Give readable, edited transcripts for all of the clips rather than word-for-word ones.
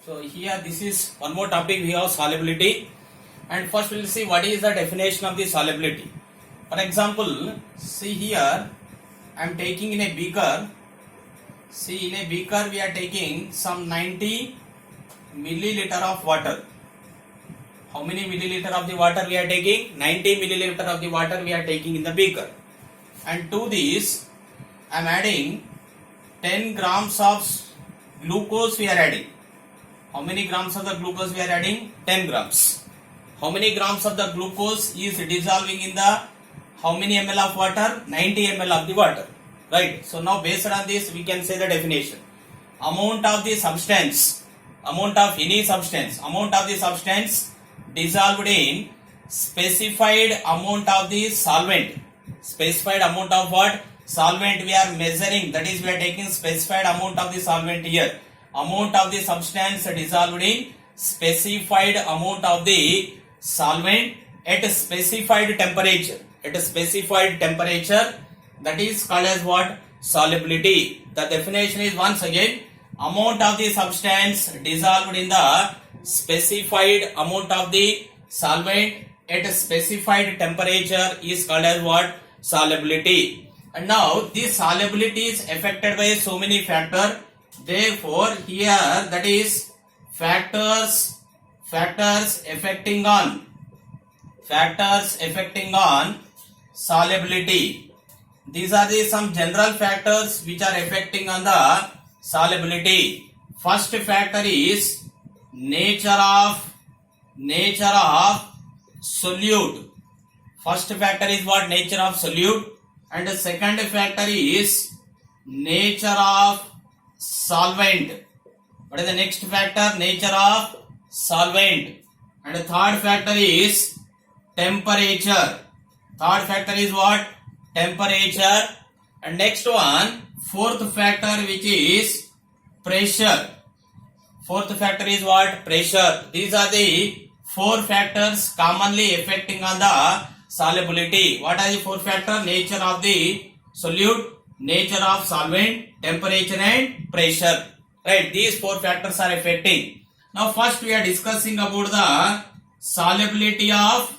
So here this is one more topic we have solubility, and first we will see what is the definition of the solubility. For example, see here I am taking in a beaker. See, in a beaker we are taking some 90 milliliter of water. How many milliliter of the water we are taking? 90 milliliter of the water we are taking in the beaker. And to this I am adding 10 grams of glucose we are adding. How many grams of the glucose we are adding? 10 grams. How many grams of the glucose is dissolving in the how many ml of water? 90 ml of the water. Right. So now based on this we can say the definition. Amount of the substance, amount of any substance, amount of the substance dissolved in specified amount of the solvent. Specified amount of what? Solvent we are measuring, that is we are taking specified amount of the solvent here. Amount of the substance dissolved in specified amount of the solvent at a specified temperature. At a specified temperature, that is called as what? Solubility. The definition is once again, amount of the substance dissolved in the specified amount of the solvent at a specified temperature is called as what? Solubility. And now this solubility is affected by so many factors. Therefore here that is factors affecting on solubility. These are the some general factors which are affecting on the solubility. First factor is nature of solute. First factor is what? Nature of solute. And the second factor is nature of solvent. What is the next factor? Nature of solvent. And the third factor is temperature. Third factor is what? Temperature. And next one, fourth factor, which is pressure. Fourth factor is what? Pressure. These are the four factors commonly affecting on the solubility. What are the four factors? Nature of the solute, nature of solvent, temperature and pressure. Right, these four factors are affecting. Now first we are discussing about the solubility of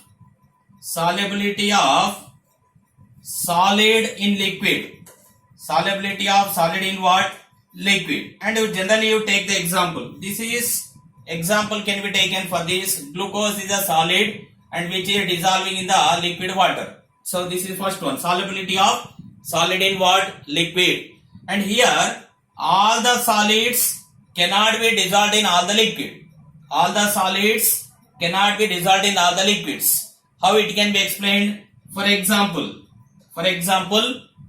solid in liquid. Solubility of solid in what? Liquid. And generally you take the example. This is example can be taken for this. Glucose is a solid and which is dissolving in the liquid water. So this is first one. Solubility of solid in what? Liquid. And here all the solids cannot be dissolved in all the liquid. All the solids cannot be dissolved in all the liquids. How it can be explained? For example,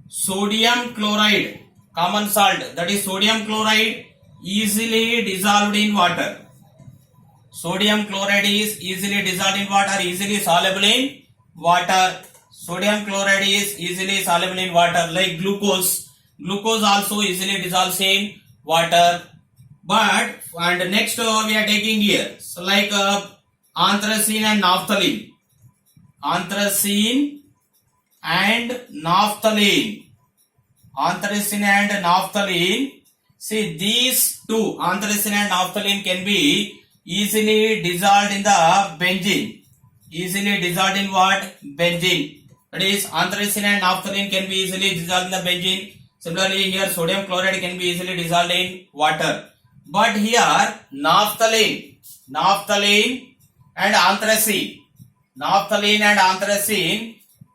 sodium chloride, common salt, that is sodium chloride, easily dissolved in water. Sodium chloride is easily dissolved in water, easily soluble in water. Sodium chloride is easily soluble in water, like glucose. Glucose also easily dissolves in water. But and next we are taking here, so like anthracene and naphthalene. Anthracene and naphthalene. Anthracene and naphthalene. See, these two, anthracene and naphthalene, can be easily dissolved in the benzene. Easily dissolved in what? Benzene. That is, anthracene and naphthalene can be easily dissolved in the benzene. Similarly, here sodium chloride can be easily dissolved in water. But here naphthalene and anthracene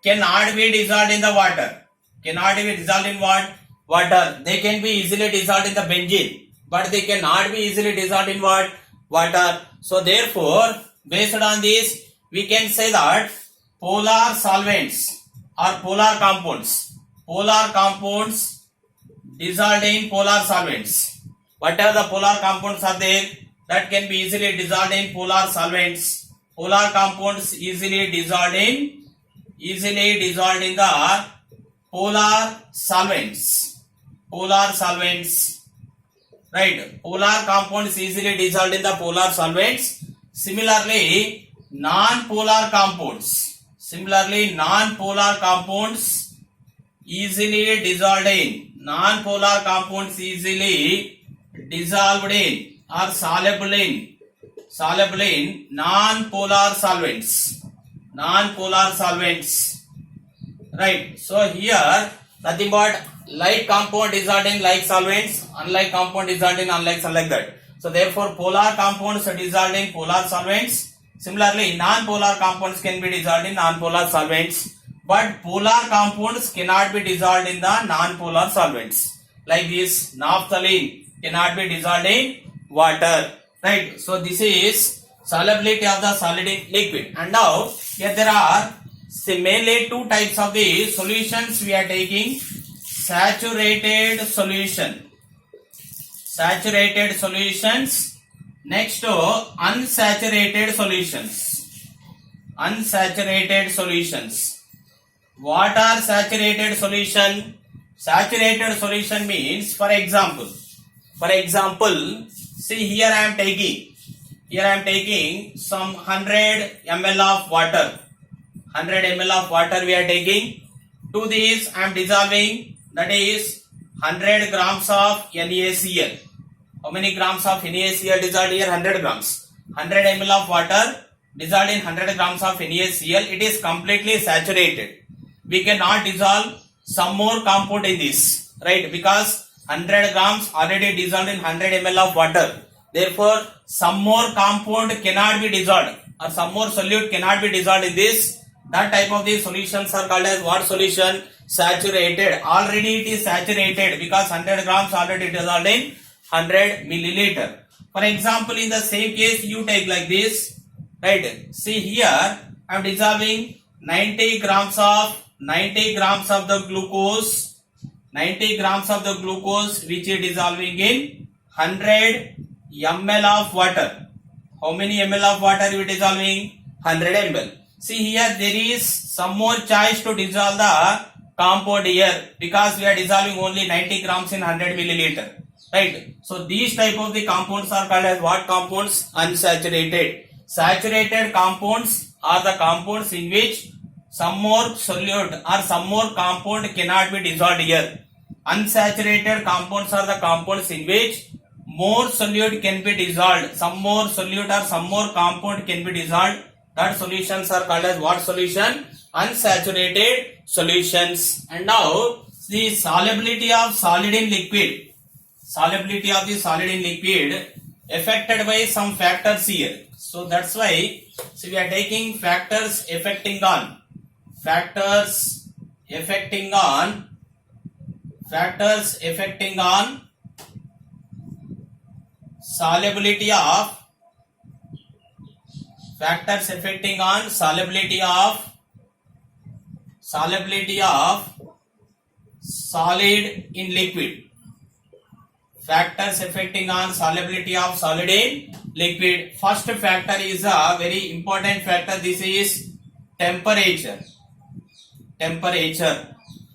cannot be dissolved in the water. Cannot be dissolved in what? Water. They can be easily dissolved in the benzene, but they cannot be easily dissolved in what? Water. So therefore, based on this, we can say that polar solvents or polar compounds dissolved in polar solvents. What are the polar compounds are there that can be easily dissolved in polar solvents? Polar compounds easily dissolved in the polar solvents. Right, polar compounds easily dissolved in the polar solvents. Similarly, non-polar compounds easily dissolved in are soluble in non-polar solvents. Non-polar solvents. Right. So here nothing but like compound dissolved in like solvents, unlike compound dissolved in unlike, like that. So therefore polar compounds are dissolved in polar solvents. Similarly, non-polar compounds can be dissolved in non-polar solvents, but polar compounds cannot be dissolved in the non-polar solvents. Like this, naphthalene cannot be dissolved in water. Right. So this is solubility of the solid in liquid. And now here there are mainly two types of the solutions we are taking. Saturated solution. Saturated solutions. Next to unsaturated solutions. Unsaturated solutions. What are saturated solution? Saturated solution means, for example, see here I am taking some 100 ml of water. 100 ml of water we are taking. To this I am dissolving, that is 100 grams of NaCl. How many grams of NaCl dissolved here? 100 grams. 100 ml of water dissolved in 100 grams of NaCl. It is completely saturated. We cannot dissolve some more compound in this, right? Because 100 grams already dissolved in 100 ml of water. Therefore, some more compound cannot be dissolved, or some more solute cannot be dissolved in this. That type of the solutions are called as what solution? Saturated. Already it is saturated because 100 grams already dissolved in 100 milliliter. For example, in the same case you take like this, right? See here I am dissolving 90 grams of the glucose, 90 grams of the glucose which is dissolving in 100 ml of water. How many ml of water you are dissolving? 100 ml. See here there is some more choice to dissolve the compound here because we are dissolving only 90 grams in 100 milliliter. Right. So these type of the compounds are called as what compounds? Unsaturated. Saturated compounds are the compounds in which some more solute or some more compound cannot be dissolved here. Unsaturated compounds are the compounds in which more solute can be dissolved. Some more solute or some more compound can be dissolved. That solutions are called as what solution? Unsaturated solutions. And now the solubility of solid in liquid. Solubility of the solid in liquid affected by some factors here. So that's why we are taking factors affecting on solubility of solid in liquid. Factors affecting on solubility of solid in liquid. First factor is a very important factor. This is temperature.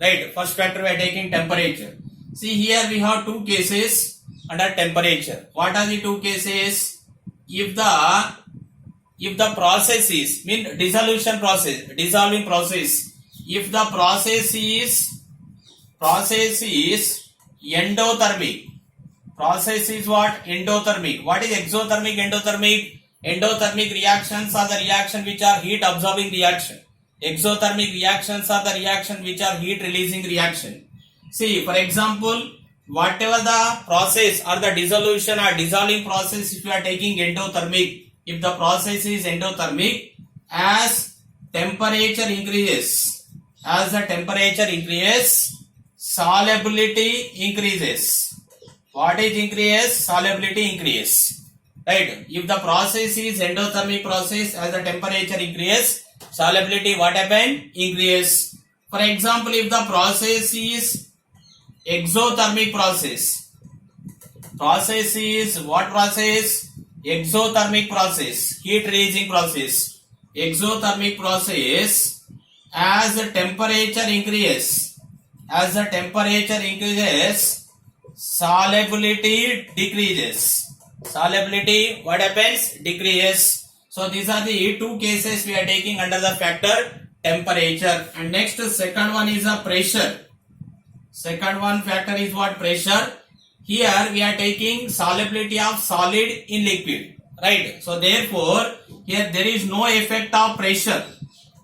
Right. First factor we are taking temperature. See here we have two cases under temperature. What are the two cases? If the process is dissolving process. If the process is endothermic. Process is what? Endothermic. What is exothermic, endothermic? Endothermic reactions are the reaction which are heat absorbing reaction. Exothermic reactions are the reaction which are heat releasing reaction. See, for example, whatever the process or the dissolution or dissolving process, if you are taking endothermic, if the process is endothermic, as temperature increases, solubility increases. What is increase? Solubility increase. Right. If the process is endothermic process, as the temperature increase, solubility what happen? Increase. For example, if the process is exothermic process is what process? Exothermic process, heat releasing process. Exothermic process, as the temperature increases, solubility decreases. Solubility what happens? Decreases. So these are the two cases we are taking under the factor temperature. And next second one is a pressure. Second one factor is what? Pressure. here we are taking solubility of solid in liquid, right? So therefore here there is no effect of pressure.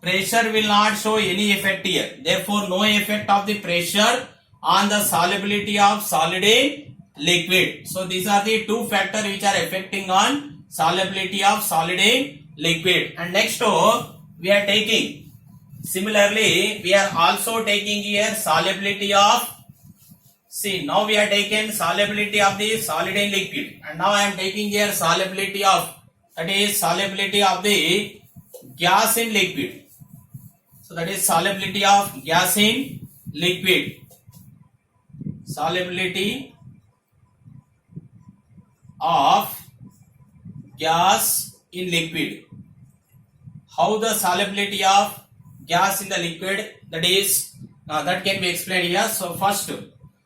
Pressure will not show any effect here. Therefore no effect of the pressure on the solubility of solid in liquid. So these are the two factors which are affecting on solubility of solid in liquid. And next we are taking, similarly we are also taking here solubility of, see now we are taking solubility of the solid in liquid, and now I am taking here solubility of, that is solubility of the gas in liquid. So that is solubility of gas in liquid. Solubility of gas in liquid. How the solubility of gas in the liquid, that is that can be explained here. So first,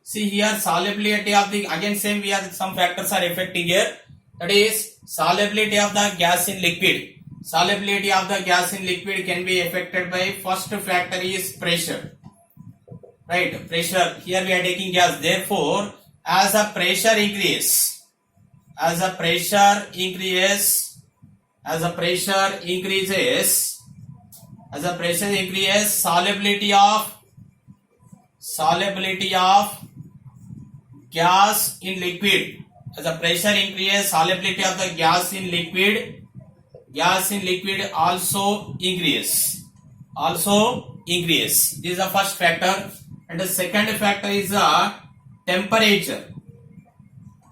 see here solubility of the, again same we have some factors are affecting here, that is solubility of the gas in liquid. Solubility of the gas in liquid can be affected by, first factor is pressure, right? Pressure, here we are taking gas, therefore as the pressure increase, as the pressure increases, as the pressure increases, as the pressure increases, solubility of gas in liquid, as the pressure increases, solubility of the gas in liquid also increase. This is the first factor. And the second factor is the temperature.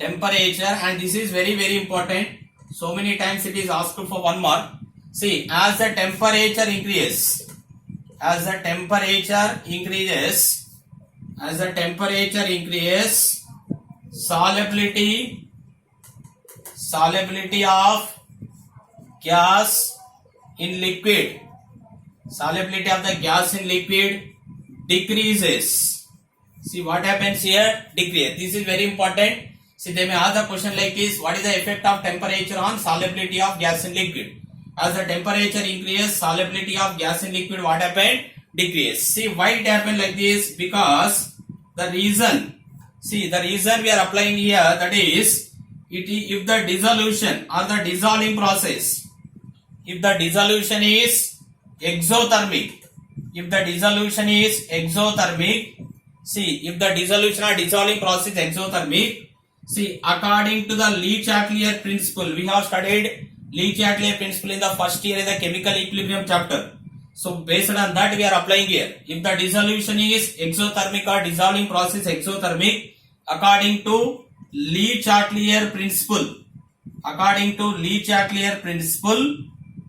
And this is very very important. So many times it is asked for 1 mark. See, as the temperature increases, solubility of gas in liquid, solubility of the gas in liquid decreases. See what happens here? Decrease. This is very important. See, they may ask the question like this: what is the effect of temperature on solubility of gas in liquid? As the temperature increases, solubility of gas in liquid what happened? Decrease. See why it happened like this? Because the reason, see the reason we are applying here, that is, if the dissolution or the dissolving process, if the dissolution is exothermic, see if the dissolution or dissolving process is exothermic, see according to the Le-Chatelier principle, we have studied Le-Chatelier principle in the first year in the chemical equilibrium chapter. So based on that we are applying here. If the dissolution is exothermic or dissolving process exothermic, according to Le-Chatelier principle,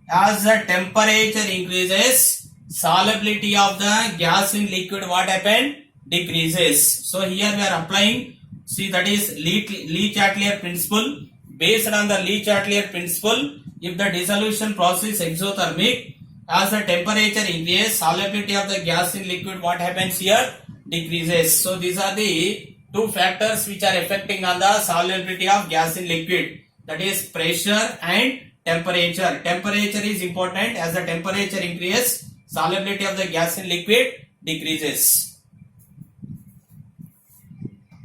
as the temperature increases, solubility of the gas in liquid what happened? Decreases. So here we are applying, see that is Le-Chatelier principle. Based on the Le-Chatelier principle, if the dissolution process exothermic, as the temperature increases, solubility of the gas in liquid what happens here? Decreases. So these are the two factors which are affecting on the solubility of gas in liquid, that is pressure and temperature. Temperature is important. As the temperature increases, solubility of the gas in liquid decreases.